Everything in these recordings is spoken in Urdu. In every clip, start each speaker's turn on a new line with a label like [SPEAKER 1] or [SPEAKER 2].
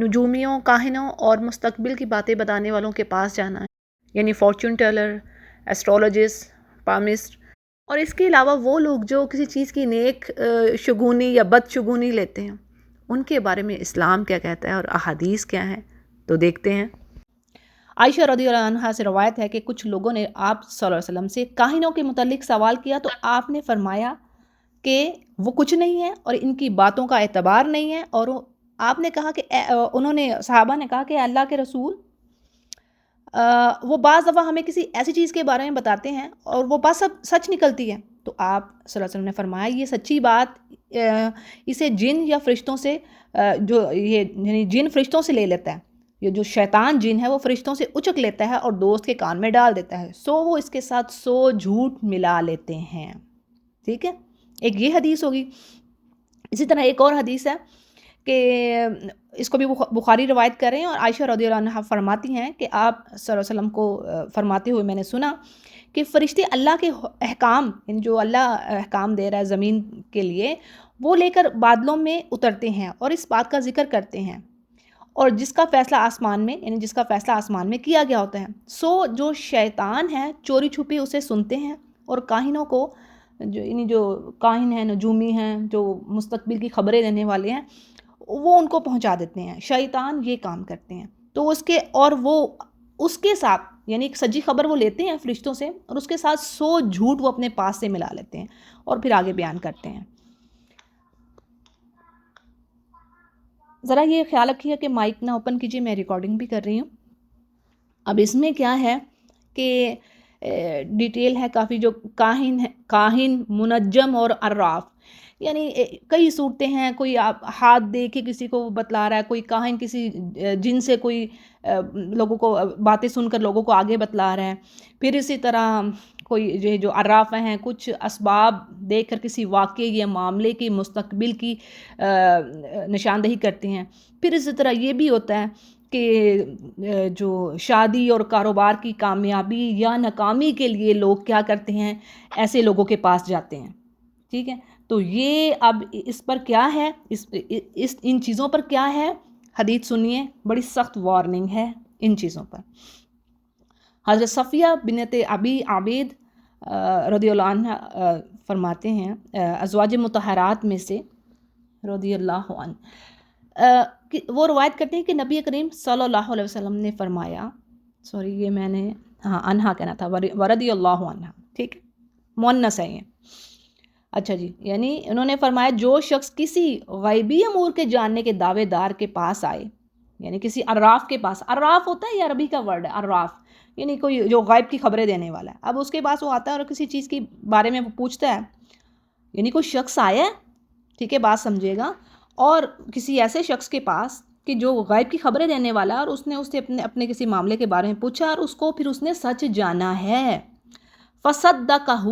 [SPEAKER 1] نجومیوں، کاہنوں اور مستقبل کی باتیں بتانے والوں کے پاس جانا ہے، یعنی فارچون ٹیلر، ایسٹرولوجسٹ، پامسٹ، اور اس کے علاوہ وہ لوگ جو کسی چیز کی نیک شگونی یا بد شگونی لیتے ہیں، ان کے بارے میں اسلام کیا کہتا ہے اور احادیث کیا ہیں، تو دیکھتے ہیں۔ عائشہ رضی اللہ عنہا سے روایت ہے کہ کچھ لوگوں نے آپ صلی اللہ علیہ وسلم سے کاہنوں کے متعلق سوال کیا تو آپ نے فرمایا کہ وہ کچھ نہیں ہے اور ان کی باتوں کا اعتبار نہیں ہے، اور آپ نے کہا کہ انہوں نے صحابہ نے کہا کہ اللہ کے رسول، وہ بعض دفعہ ہمیں کسی ایسی چیز کے بارے میں بتاتے ہیں اور وہ بات سب سچ نکلتی ہے، تو آپ صلی اللہ علیہ وسلم نے فرمایا یہ سچی بات اسے جن یا فرشتوں سے جو یہ یعنی جن فرشتوں سے لے لیتا ہے، یہ جو شیطان جن ہے وہ فرشتوں سے اچک لیتا ہے اور دوست کے کان میں ڈال دیتا ہے، سو وہ اس کے ساتھ 100 جھوٹ ملا لیتے ہیں۔ ٹھیک ہے، ایک یہ حدیث ہوگی۔ اسی طرح ایک اور حدیث ہے کہ اس کو بھی بخاری روایت کر رہے ہیں، اور عائشہ رضی اللہ عنہا فرماتی ہیں کہ آپ صلی اللہ علیہ وسلم کو فرماتے ہوئے میں نے سنا کہ فرشتے اللہ کے احکام، جو اللہ احکام دے رہا ہے زمین کے لیے، وہ لے کر بادلوں میں اترتے ہیں اور اس بات کا ذکر کرتے ہیں، اور جس کا فیصلہ آسمان میں یعنی جس کا فیصلہ آسمان میں کیا گیا ہوتا ہے، سو جو شیطان ہے چوری چھپی اسے سنتے ہیں، اور کاہنوں کو جو کاہن ہیں، نجومی ہیں، جو مستقبل کی خبریں دینے والے ہیں، وہ ان کو پہنچا دیتے ہیں۔ شیطان یہ کام کرتے ہیں، تو وہ اس کے ساتھ یعنی ایک سچی خبر وہ لیتے ہیں فرشتوں سے، اور اس کے ساتھ 100 جھوٹ وہ اپنے پاس سے ملا لیتے ہیں اور پھر آگے بیان کرتے ہیں۔ ذرا یہ خیال رکھیے کہ مائک نہ اوپن کیجیے، میں ریکارڈنگ بھی کر رہی ہوں۔ اب اس میں کیا ہے کہ ڈیٹیل ہے کافی، جو کاہن، منجم اور عراف، یعنی کئی صورتیں ہیں، کوئی ہاتھ دے کے کسی کو بتلا رہا ہے، کوئی کاہن کسی جن سے کوئی لوگوں کو باتیں سن کر لوگوں کو آگے بتلا رہا ہے، پھر اسی طرح کوئی جو عراف ہیں کچھ اسباب دیکھ کر کسی واقعے یا معاملے کی مستقبل کی نشاندہی کرتے ہیں، پھر اسی طرح یہ بھی ہوتا ہے کہ جو شادی اور کاروبار کی کامیابی یا ناکامی کے لیے لوگ کیا کرتے ہیں، ایسے لوگوں کے پاس جاتے ہیں۔ ٹھیک ہے، تو یہ اب اس پر کیا ہے، ان چیزوں پر کیا ہے، حدیث سنیے، بڑی سخت وارننگ ہے ان چیزوں پر۔ حضرت صفیہ بنت ابی عبید رضی اللہ عنہ فرماتے ہیں، ازواج مطہرات میں سے رضی اللہ عنہ، وہ روایت کرتے ہیں کہ نبی کریم صلی اللہ علیہ وسلم نے فرمایا، یہ میں نے انہا کہنا تھا، ورضی اللہ عنہ، ٹھیک ہے، مؤنث ہے یہ۔ اچھا جی، یعنی انہوں نے فرمایا جو شخص کسی غیبی امور کے جاننے کے دعوے دار کے پاس آئے، یعنی کسی عراف کے پاس، عراف ہوتا ہے یہ عربی کا ورڈ ہے، عراف یعنی کوئی جو غیب کی خبریں دینے والا ہے، اب اس کے پاس وہ آتا ہے اور کسی چیز کے بارے میں وہ پوچھتا ہے، یعنی کوئی شخص آیا ہے، ٹھیک ہے، بات سمجھے گا، اور کسی ایسے شخص کے پاس کہ جو غیب کی خبریں دینے والا ہے، اور اس نے اس سے اپنے کسی معاملے کے بارے میں پوچھا اور اس کو پھر اس نے سچ جانا ہے، فصدقہ،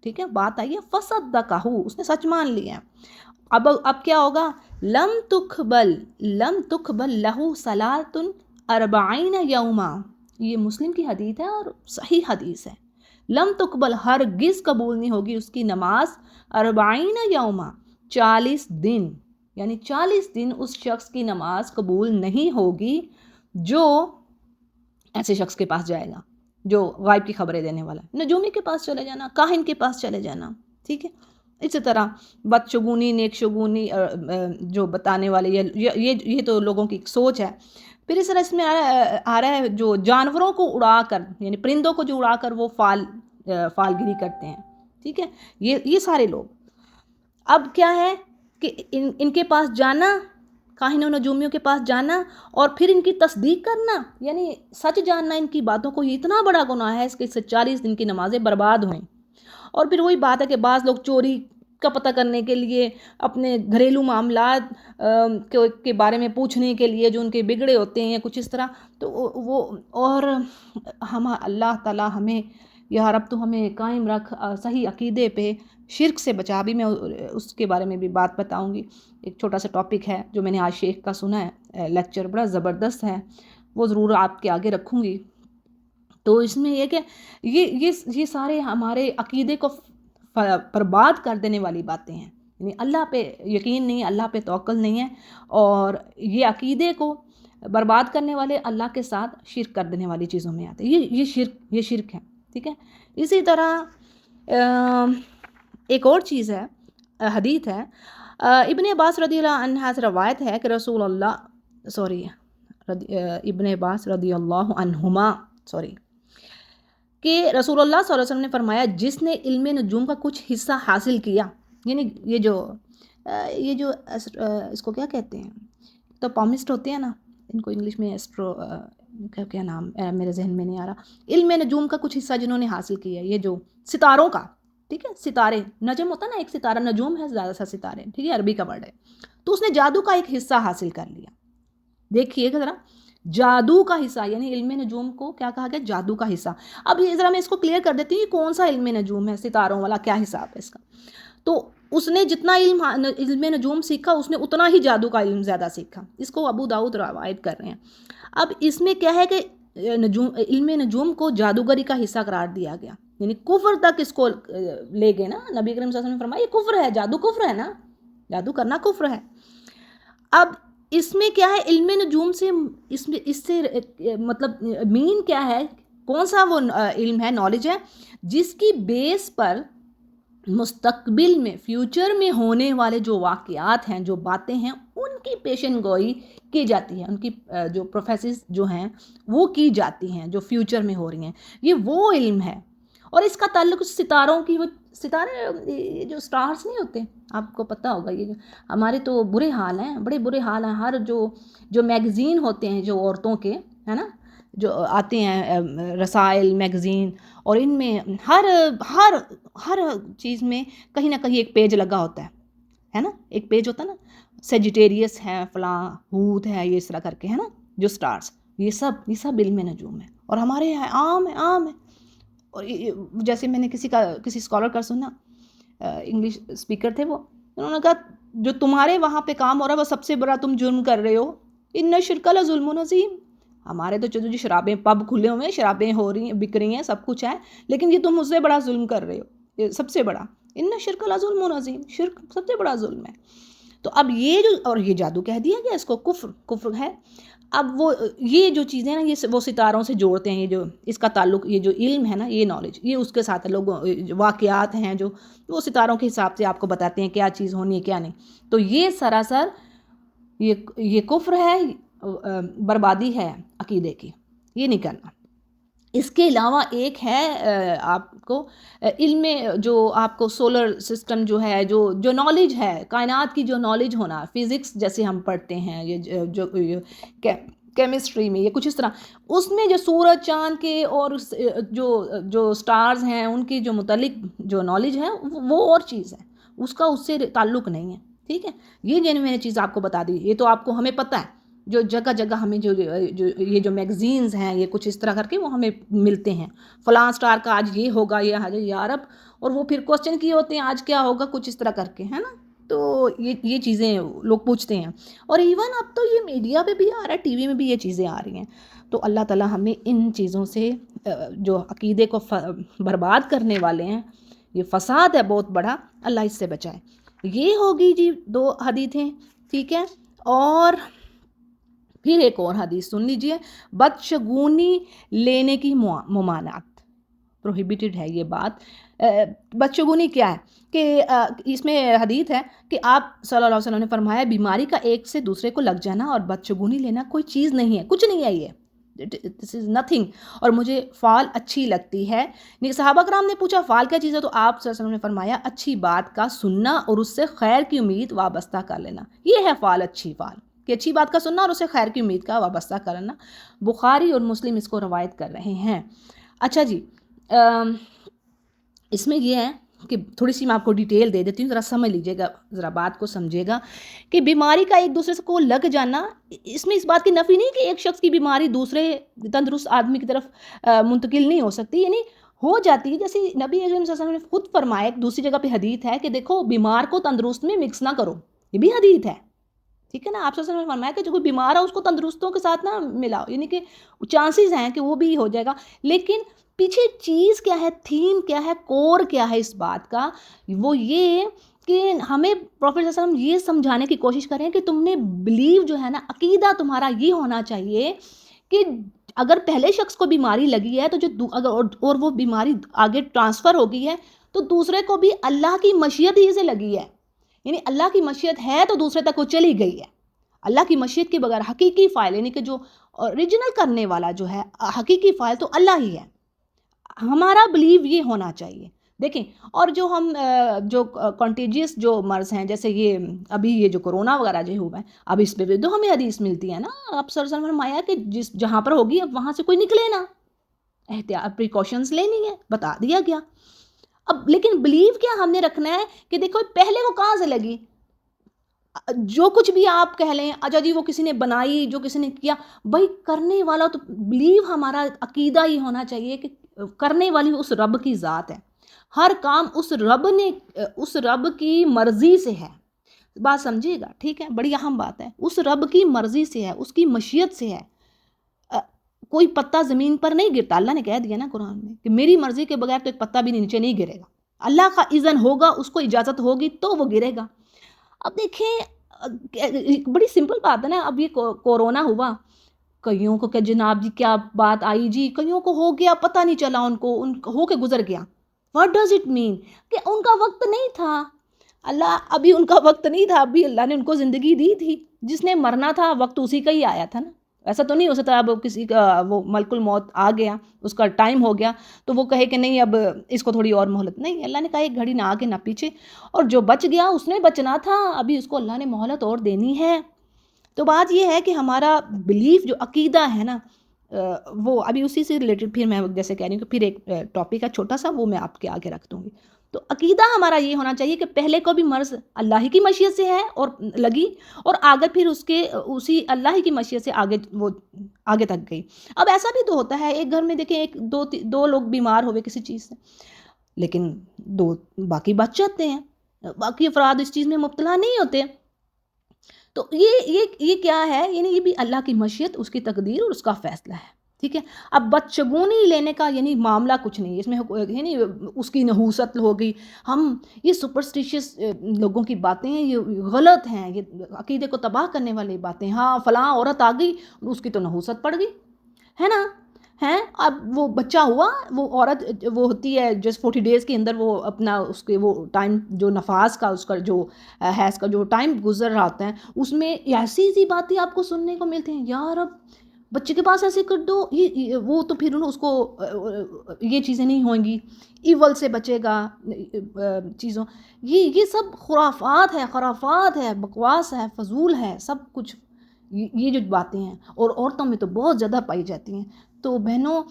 [SPEAKER 1] ٹھیک ہے، بات آئی ہے فصدقہ، اس نے سچ مان لیا۔ اب کیا ہوگا، لم تقبل لہ صلاۃ 40 یوما، یہ مسلم کی حدیث ہے اور صحیح حدیث ہے، لم تقبل، ہرگز قبول نہیں ہوگی اس کی نماز، 40 یوما، 40 دن، یعنی 40 دن اس شخص کی نماز قبول نہیں ہوگی جو ایسے شخص کے پاس جائے گا جو غائب کی خبریں دینے والا ہے، نجومی کے پاس چلے جانا، کاہن کے پاس چلے جانا، ٹھیک ہے۔ اسی طرح بدشگونی، نیک شگونی جو بتانے والے، یہ تو لوگوں کی سوچ ہے۔ پھر اس طرح اس میں آ رہا ہے جو جانوروں کو اڑا کر، یعنی پرندوں کو جو اڑا کر وہ فالگیری کرتے ہیں، ٹھیک ہے، یہ سارے لوگ۔ اب کیا ہے کہ ان کے پاس جانا، کاہنوں نجومیوں کے پاس جانا، اور پھر ان کی تصدیق کرنا، یعنی سچ جاننا ان کی باتوں کو، یہ اتنا بڑا گناہ ہے اس کے 40 دن کی نمازیں برباد ہوئیں۔ اور پھر وہی بات ہے کہ بعض لوگ چوری کا پتہ کرنے کے لیے، اپنے گھریلو معاملات کے بارے میں پوچھنے کے لیے جو ان کے بگڑے ہوتے ہیں کچھ اس طرح، تو وہ، اور اللہ تعالیٰ ہمیں، یا رب تو ہمیں قائم رکھ صحیح عقیدے پہ، شرک سے بچا بھی، میں اس کے بارے میں بھی بات بتاؤں گی۔ ایک چھوٹا سا ٹاپک ہے جو میں نے آج شیخ کا سنا ہے، لیکچر بڑا زبردست ہے، وہ ضرور آپ کے آگے رکھوں گی۔ تو اس میں یہ کہ یہ سارے ہمارے عقیدے کو برباد کر دینے والی باتیں ہیں، یعنی اللہ پہ یقین نہیں ہے، اللہ پہ توکل نہیں ہے، اور یہ عقیدے کو برباد کرنے والے اللہ کے ساتھ شرک کر دینے والی چیزوں میں آتے ہیں، یہ شرک ہے، ٹھیک ہے۔ اسی طرح ایک اور چیز ہے، حدیث ہے، ابن عباس رضی اللہ عنہ سے روایت ہے کہ ابن عباس رضی اللہ عنہما کہ رسول اللہ صلی اللہ علیہ وسلم نے فرمایا، جس نے علم نجوم کا کچھ حصہ حاصل کیا، یعنی یہ جو اس کو کیا کہتے ہیں، تو پامسٹ ہوتے ہیں نا، ان کو انگلش میں کیا نام میرے ذہن میں نہیں آ رہا، علم نجوم کا کچھ حصہ جنہوں نے حاصل کیا، یہ جو ستاروں کا، ٹھیک ہے، ستارے، نجم ہوتا نا ایک ستارہ، نجوم ہے زیادہ سا ستارے، ٹھیک ہے، عربی کا ورڈ ہے، تو اس نے جادو کا ایک حصہ حاصل کر لیا۔ دیکھیے گا ذرا، جادو کا حصہ، یعنی علم نجوم کو کیا کہا گیا، جادو کا حصہ۔ اب ذرا میں اس کو کلیئر کر دیتی ہوں، کون سا علم نجوم ہے، ستاروں والا کیا حساب ہے اس کا۔ تو اس نے جتنا علم نجوم سیکھا، اس نے اتنا ہی جادو کا علم زیادہ سیکھا۔ اس کو ابو داؤد روایت کر رہے ہیں۔ اب اس میں کیا ہے کہ علم نجوم کو جادوگری کا حصہ قرار دیا گیا، یعنی کفر تک اس کو لے گئے نا۔ نبی کریم صلی اللہ علیہ وسلم نے فرمایا یہ کفر ہے، جادو کفر ہے نا، جادو کرنا کفر ہے۔ اب اس میں کیا ہے، علم نجوم سے اس سے مطلب مین کیا ہے، کون سا وہ علم ہے، نالج ہے، جس کی بیس پر مستقبل میں، فیوچر میں ہونے والے جو واقعات ہیں، جو باتیں ہیں، ان کی پیشن گوئی کی جاتی ہے، ان کی جو پروفیسز جو ہیں وہ کی جاتی ہیں، جو فیوچر میں ہو رہی ہیں، یہ وہ علم ہے۔ اور اس کا تعلق ستاروں کی، وہ ستارے جو سٹارز نہیں ہوتے، آپ کو پتہ ہوگا، یہ ہمارے تو برے حال ہیں، بڑے برے حال ہیں۔ ہر جو میگزین ہوتے ہیں جو عورتوں کے، ہے نا، جو آتے ہیں رسائل میگزین، اور ان میں ہر چیز میں کہیں نہ کہیں ایک پیج لگا ہوتا ہے نا، ایک پیج ہوتا ہے نا، سیجیٹیریس ہے، فلاں ہوت ہے، یہ اس طرح کر کے، ہے نا، جو سٹارز، یہ سب علم نجوم ہے، اور ہمارے یہاں عام ہے۔ اور جیسے میں نے کسی اسکالر کا سنا، انگلش اسپیکر تھے وہ، انہوں نے کہا جو تمہارے وہاں پہ کام ہو رہا ہے وہ سب سے بڑا تم جرم کر رہے ہو، ان الشرک لظلم عظیم۔ ہمارے تو جو شرابیں، پب کھلے ہوئے ہیں، شرابیں ہو رہی ہیں، بک رہی ہیں، سب کچھ ہے، لیکن یہ تم اس سے بڑا ظلم کر رہے ہو، یہ سب سے بڑا، ان الشرک لظلم عظیم، شرک سب سے بڑا ظلم ہے۔ تو اب یہ جادو کہہ دیا گیا اس کو، کفر ہے۔ اب یہ جو چیزیں نا، یہ وہ ستاروں سے جوڑتے ہیں، یہ جو اس کا تعلق، یہ جو علم ہے نا، یہ نالج، یہ اس کے ساتھ لوگوں واقعات ہیں جو وہ ستاروں کے حساب سے آپ کو بتاتے ہیں کیا چیز ہونی ہے کیا نہیں۔ تو یہ سراسر یہ کفر ہے، بربادی ہے عقیدے کی، یہ نہیں کرنا۔ اس کے علاوہ ایک ہے آپ کو علم، جو آپ کو سولر سسٹم جو ہے، جو نالج ہے، کائنات کی جو نالج ہونا، فزکس جیسے ہم پڑھتے ہیں، یہ جو کیمسٹری میں، یہ کچھ اس طرح، اس میں جو سورج چاند کے اور جو سٹارز ہیں ان کی جو متعلق جو نالج ہے، وہ اور چیز ہے، اس کا اس سے تعلق نہیں ہے، ٹھیک ہے۔ یہ میں نے چیز آپ کو بتا دی، یہ تو آپ کو ہمیں پتہ ہے، جو جگہ جگہ ہمیں یہ جو میگزینز ہیں، یہ کچھ اس طرح کر کے وہ ہمیں ملتے ہیں، فلاں سٹار کا آج یہ ہوگا، یہ یا رب، اور وہ پھر کوسچن کیے ہوتے ہیں آج کیا ہوگا، کچھ اس طرح کر کے، ہے نا۔ تو یہ چیزیں لوگ پوچھتے ہیں، اور ایون اب تو یہ میڈیا پہ بھی آ رہا ہے، ٹی وی میں بھی یہ چیزیں آ رہی ہیں۔ تو اللہ تعالیٰ ہمیں ان چیزوں سے، جو عقیدے کو برباد کرنے والے ہیں، یہ فساد ہے بہت بڑا، اللہ اس سے بچائے۔ یہ ہوگی جی 2 حدیثیں، ٹھیک ہے۔ اور پھر ایک اور حدیث سن لیجئے، بدشگونی لینے کی ممانعت، پروہیبیٹڈ ہے یہ بات۔ بدشگونی کیا ہے کہ اس میں حدیث ہے کہ آپ صلی اللہ علیہ وسلم نے فرمایا، بیماری کا ایک سے دوسرے کو لگ جانا اور بدشگونی لینا کوئی چیز نہیں ہے، کچھ نہیں ہے، یہ دس از نتھنگ، اور مجھے فعال اچھی لگتی ہے۔ صحابہ کرام نے پوچھا فعال کیا چیز ہے، تو آپ صلی اللہ علیہ وسلم نے فرمایا اچھی بات کا سننا اور اس سے خیر کی امید وابستہ کر لینا، یہ ہے فعال، فعال کہ اچھی بات کا سننا اور اسے خیر کی امید کا وابستہ کرنا۔ بخاری اور مسلم اس کو روایت کر رہے ہیں۔ اچھا جی، اس میں یہ ہے کہ تھوڑی سی میں آپ کو ڈیٹیل دے دیتی ہوں، ذرا سمجھ لیجیے گا، ذرا بات کو سمجھے گا کہ بیماری کا ایک دوسرے کو لگ جانا، اس میں اس بات کی نفی نہیں کہ ایک شخص کی بیماری دوسرے تندرست آدمی کی طرف منتقل نہیں ہو سکتی، یعنی ہو جاتی ہے۔ جیسے نبی اکرم صلی اللہ علیہ وسلم نے خود فرمایا، ایک دوسری جگہ پہ حدیث ہے کہ دیکھو بیمار کو تندرست میں مکس نہ کرو، یہ بھی حدیث ہے، ٹھیک ہے نا۔ آپ صلی اللہ علیہ وسلم نے فرمایا کہ جو کوئی بیمار ہے اس کو تندرستوں کے ساتھ نہ ملاؤ، یعنی کہ چانسز ہیں کہ وہ بھی ہو جائے گا، لیکن پیچھے چیز کیا ہے، تھیم کیا ہے، کور کیا ہے اس بات کا، وہ یہ کہ ہمیں پروفیٹ صلی اللہ علیہ وسلم یہ سمجھانے کی کوشش کریں کہ تم نے بلیو جو ہے نا، عقیدہ تمہارا یہ ہونا چاہیے کہ اگر پہلے شخص کو بیماری لگی ہے تو جو اگر اور وہ بیماری آگے ٹرانسفر ہو گئی ہے تو دوسرے کو بھی اللہ کی مشیت ہی سے لگی ہے، یعنی اللہ کی مشیت ہے تو دوسرے تک وہ چلی گئی ہے۔ اللہ کی مشیت کے بغیر حقیقی فائل، یعنی کہ جو اوریجنل کرنے والا جو ہے حقیقی فائل تو اللہ ہی ہے۔ ہمارا بلیو یہ ہونا چاہیے۔ دیکھیں، اور جو ہم جو کنٹیجیس جو مرض ہیں، جیسے یہ ابھی یہ جو کرونا وغیرہ جو ہوا ہے، اب اس پہ بھی تو ہمیں حدیث ملتی ہے نا، اب صلی اللہ علیہ وسلم نے فرمایا کہ جہاں پر ہوگی اب وہاں سے کوئی نکلے نا، احتیاط پریکاشنز لینی ہے، بتا دیا گیا۔ اب لیکن بلیو کیا ہم نے رکھنا ہے کہ دیکھو پہلے وہ کہاں سے لگی، جو کچھ بھی آپ کہہ لیں، اچھا جی وہ کسی نے بنائی، جو کسی نے کیا، بھائی کرنے والا تو بلیو ہمارا عقیدہ ہی ہونا چاہیے کہ کرنے والی اس رب کی ذات ہے، ہر کام اس رب کی مرضی سے ہے۔ بات سمجھیے گا، ٹھیک ہے، بڑی اہم بات ہے، اس رب کی مرضی سے ہے، اس کی مشیت سے ہے۔ کوئی پتا زمین پر نہیں گرتا، اللہ نے کہہ دیا نا قرآن میں کہ میری مرضی کے بغیر تو ایک پتا بھی نیچے نہیں گرے گا، اللہ کا اذن ہوگا، اس کو اجازت ہوگی تو وہ گرے گا۔ اب دیکھیں بڑی سمپل بات ہے نا، اب یہ کورونا ہوا، کئیوں کو کہ جناب جی کیا بات آئی جی، کئیوں کو ہو گیا پتہ نہیں چلا، ان کو ہو کے گزر گیا۔ واٹ ڈز اٹ مین کہ ان کا وقت نہیں تھا، ابھی ان کا وقت نہیں تھا، ابھی اللہ نے ان کو زندگی دی تھی، جس نے مرنا تھا وقت اسی کا ہی آیا تھا نا۔ ایسا تو نہیں ہو سکتا اب کسی کا وہ ملک الموت آ گیا، اس کا ٹائم ہو گیا تو وہ کہے کہ نہیں اب اس کو تھوڑی اور مہلت، نہیں، اللہ نے کہا ایک گھڑی نہ آگے نہ پیچھے، اور جو بچ گیا اس نے بچنا تھا، ابھی اس کو اللہ نے مہلت اور دینی ہے۔ تو بات یہ ہے کہ ہمارا بلیف جو عقیدہ ہے نا، وہ ابھی اسی سے ریلیٹڈ پھر میں جیسے کہہ رہی ہوں کہ پھر ایک ٹاپک ہے چھوٹا سا، وہ میں آپ کے آگے رکھ دوں گی۔ تو عقیدہ ہمارا یہ ہونا چاہیے کہ پہلے کو بھی مرض اللہ ہی کی مشیت سے ہے اور لگی، اور آگے پھر اسی اللہ ہی کی مشیت سے وہ آگے تک گئی۔ اب ایسا بھی تو ہوتا ہے ایک گھر میں، دیکھیں ایک دو لوگ بیمار ہوئے کسی چیز سے، لیکن باقی بچ جاتے ہیں، باقی افراد اس چیز میں مبتلا نہیں ہوتے۔ تو یہ کیا ہے، یعنی یہ بھی اللہ کی مشیت، اس کی تقدیر اور اس کا فیصلہ ہے، ٹھیک ہے۔ اب بدشگونی لینے کا یعنی معاملہ کچھ نہیں، اس میں یعنی اس کی نحوست ہوگی، یہ سپرسٹیشیس لوگوں کی باتیں ہیں، یہ غلط ہیں، یہ عقیدے کو تباہ کرنے والی باتیں۔ ہاں فلاں عورت آ گئی، اس کی تو نحوست پڑ گئی ہے نا، اب وہ بچہ ہوا، وہ عورت وہ ہوتی ہے جس 40 days کے اندر وہ اپنا اس کے وہ ٹائم جو نفاس کا اس کا جو حیض کا جو ٹائم گزر رہا ہوتا ہے، اس میں ایسی باتیں آپ کو سننے کو ملتی ہیں، یار اب بچے کے پاس ایسے کر دو، وہ تو پھر اس کو یہ چیزیں نہیں ہوں گی، ایول سے بچے گا چیزوں، یہ سب خرافات ہے، بکواس ہے، فضول ہے سب کچھ، یہ جو باتیں ہیں، اور عورتوں میں تو بہت زیادہ پائی جاتی ہیں۔ تو بہنوں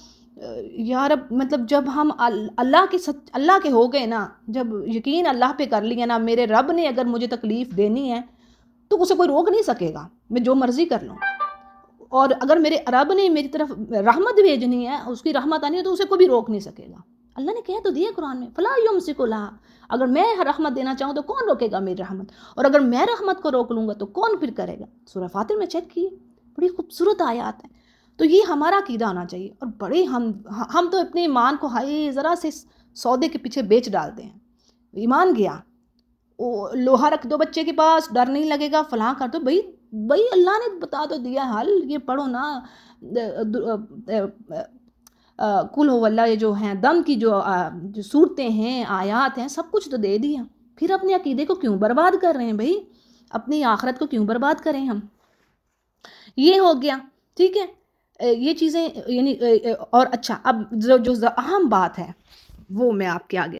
[SPEAKER 1] یار اب مطلب جب ہم اللہ کے ہو گئے نا، جب یقین اللہ پہ کر لیا نا، میرے رب نے اگر مجھے تکلیف دینی ہے تو اسے کوئی روک نہیں سکے گا، میں جو مرضی کر لوں، اور اگر میرے رب نے میری طرف رحمت بھیجنی ہے، اس کی رحمت آنی ہے تو اسے کوئی بھی روک نہیں سکے گا۔ اللہ نے کہہ تو دیا قرآن میں، فلا یمسک لہا، اگر میں رحمت دینا چاہوں تو کون روکے گا میری رحمت، اور اگر میں رحمت کو روک لوں گا تو کون پھر کرے گا۔ سورہ فاتر میں چیک کیے، بڑی خوبصورت آیات ہیں۔ تو یہ ہمارا عقیدہ ہونا چاہیے، اور بڑے ہم تو اپنے ایمان کو ذرا سے سودے کے پیچھے بیچ ڈالتے ہیں، ایمان گیا، لوہا رکھ دو بچے کے پاس، ڈر نہیں لگے گا، فلاں کر دو، بھائی اللہ نے بتا تو دیا حل، یہ پڑھو نا، کل ہو اللہ، یہ جو ہیں دم کی جو صورتیں ہیں، آیات ہیں، سب کچھ تو دے دیا، پھر اپنے عقیدے کو کیوں برباد کر رہے ہیں بھائی، اپنی آخرت کو کیوں برباد کریں ہم۔ یہ ہو گیا، ٹھیک ہے، یہ چیزیں یعنی، اور اچھا اب جو اہم بات ہے وہ میں آپ کے آگے